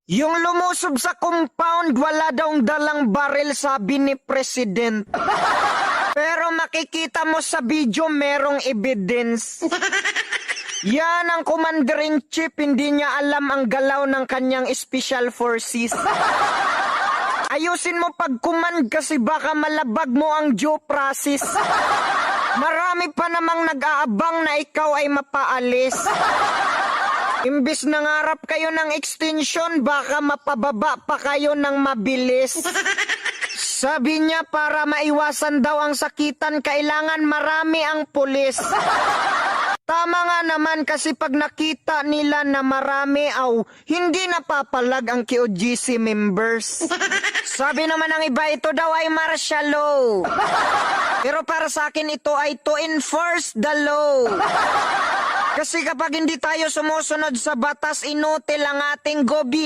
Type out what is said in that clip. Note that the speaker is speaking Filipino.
Yung lumusob sa compound, wala daw dalang baril, sabi ni President. Pero makikita mo sa video, merong evidence. Yan ang Commander-in-Chief, hindi niya alam ang galaw ng kanyang Special Forces. Ayusin mo pag-command kasi baka malabag mo ang due process. Marami pa namang nag-aabang na ikaw ay mapaalis. Imbis nangarap kayo ng extension, baka mapababa pa kayo ng mabilis. Sabi niya para maiwasan daw ang sakitan, kailangan marami ang pulis. Tama nga naman kasi pag nakita nila na marami, hindi napapalag ang QGC members. Sabi naman ng iba, ito daw ay martial law. Pero para sa akin ito ay to enforce the law. Kasi kapag hindi tayo sumusunod sa batas, inutil ang ating gobyerno.